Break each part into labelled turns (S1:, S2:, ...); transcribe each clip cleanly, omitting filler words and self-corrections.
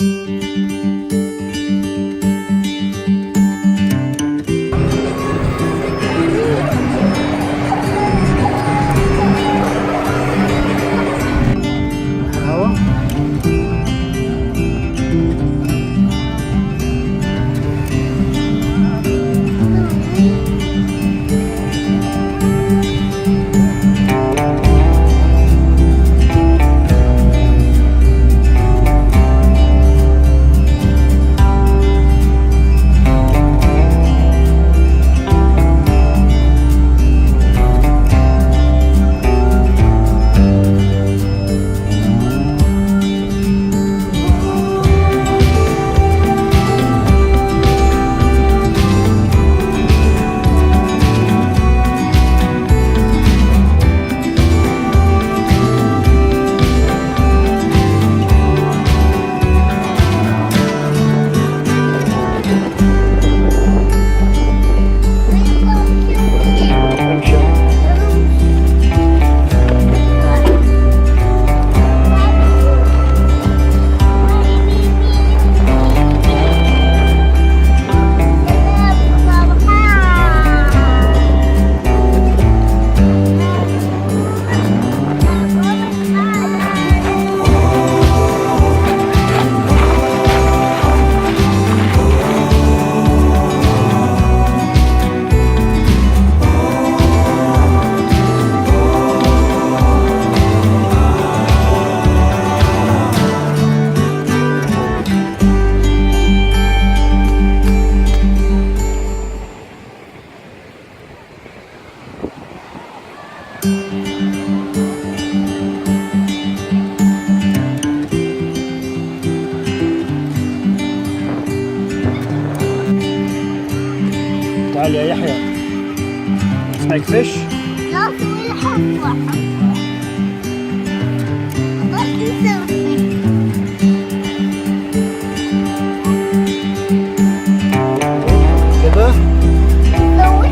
S1: تعال يا يحيى، اسمعك فيش؟
S2: لا سوي حفوة بس نسوي
S1: كده؟
S2: نسوي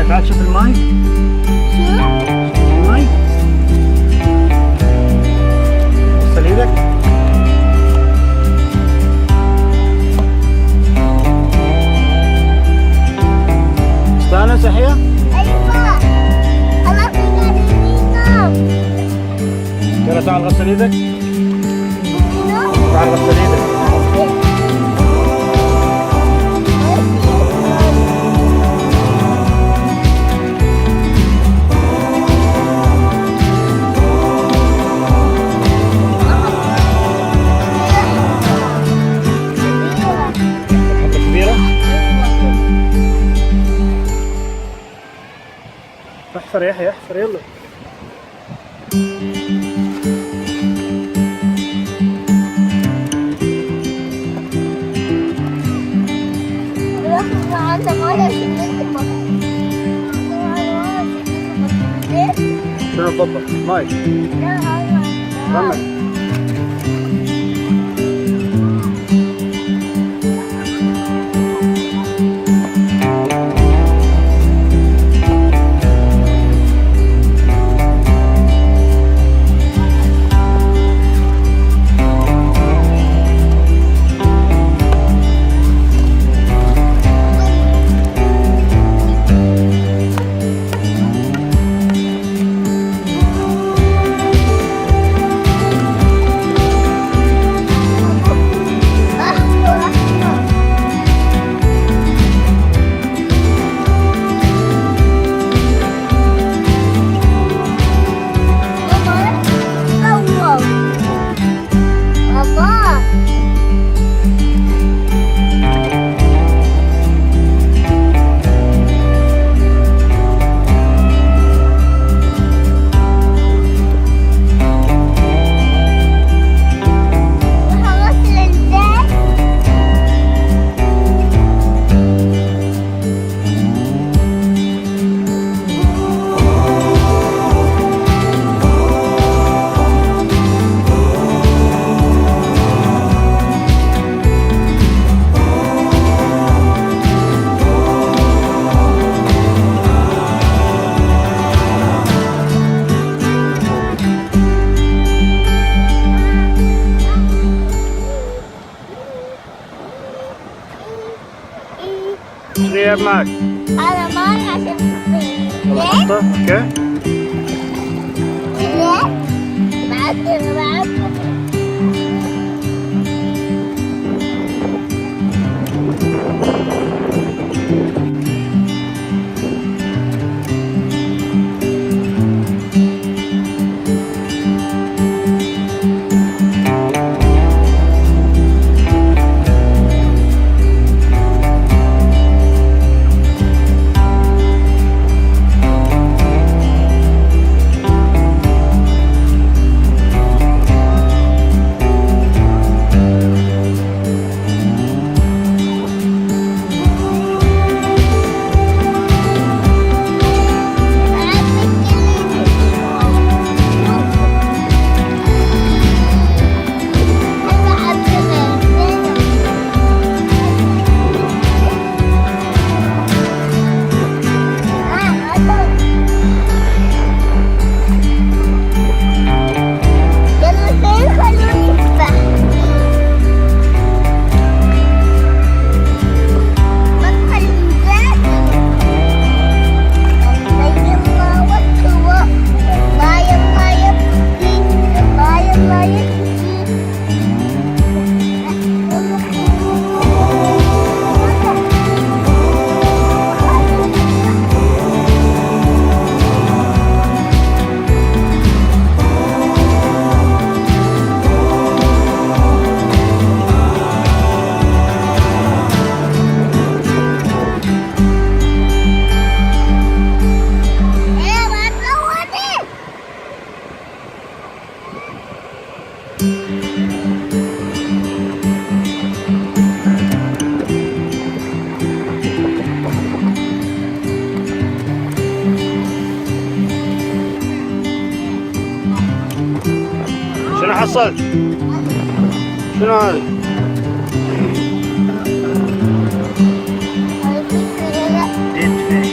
S1: تعال شوف الماي. شوف الماي. وصل ايدك. استانس يحيى؟
S2: أيوة أنا في قاعدين
S1: يلا تعال غسل ايدك. تعال غسل ايدك. احفر يا يحيى، احفر يلا. شنو بابا؟ ماي. رمل. جايب معك؟
S2: أنا ماي عشان تصير.
S1: يلا
S2: ليه؟
S1: حطه. اوكي.
S2: ليه؟ بعد.
S1: شنو حصلت؟ شنو هذا؟ ديد فيش.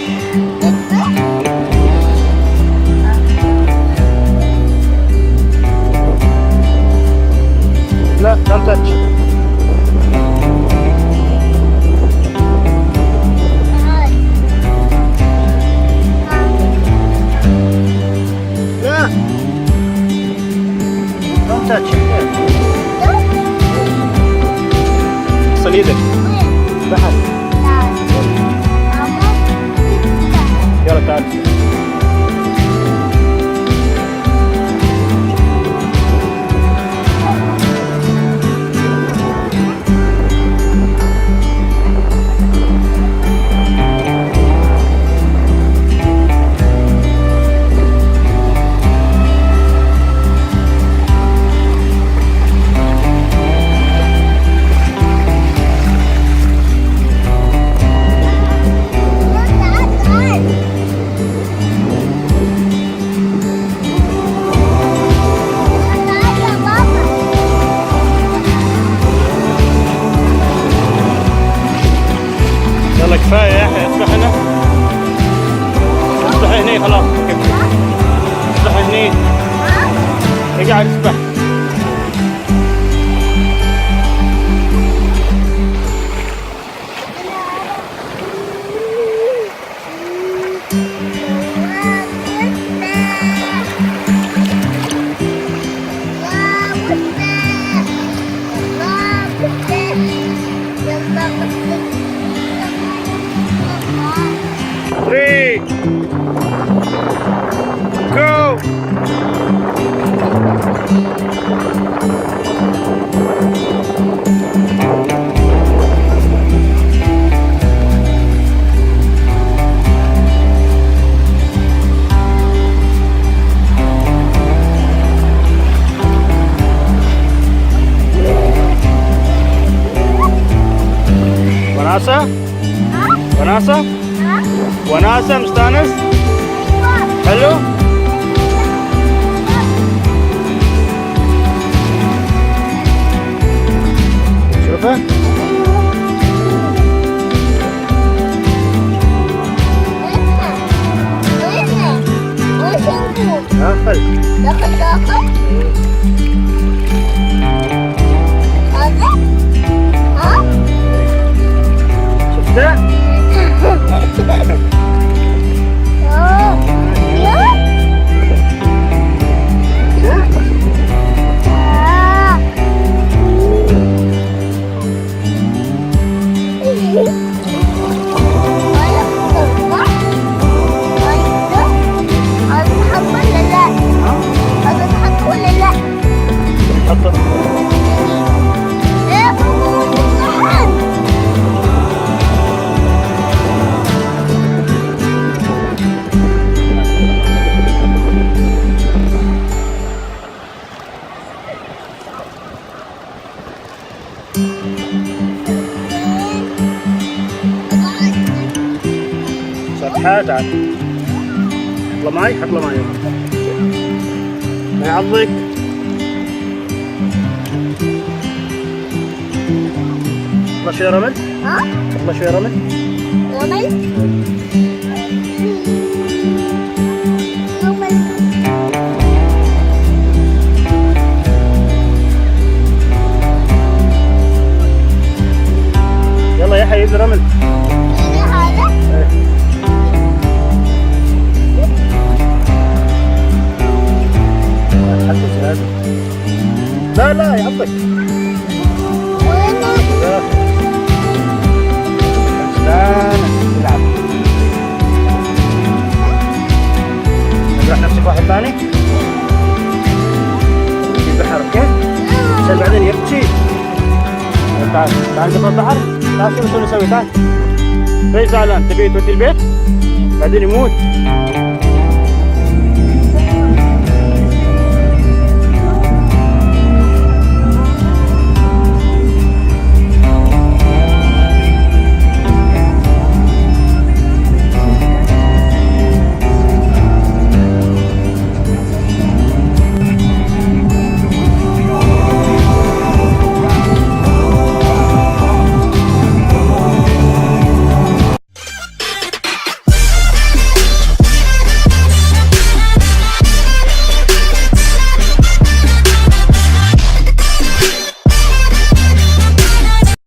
S1: لا don't touch. لا don't touch. اغسل ايدك. بحر. يلا تعال. يلا كفايه يا اخي اسبح هنا. اسبح هني خلاص. اسبح هني. اقعد اسبح. Three, go. وناسة؟ وناسة؟ وناسة مستانس؟ حلو؟ شوفه؟ داخل.
S2: داخل. هذا؟ ها؟
S1: شفته؟ تعال تعال. حط له ماي، حط له ماي. ما يعضك. حط له شوية رمل. حط له شوية رمل.
S2: رمل. رمل.
S1: يلا يا حبيبي رمل. لا لا يعضك. العب. نروح نمسك واحد ثاني. في البحر اوكي؟ عشان بعدين يبكي. تعال تعال نقطع البحر. تعال شو نسوي تعال. ليش زعلان؟ تبي تودي البيت؟ بعدين يموت.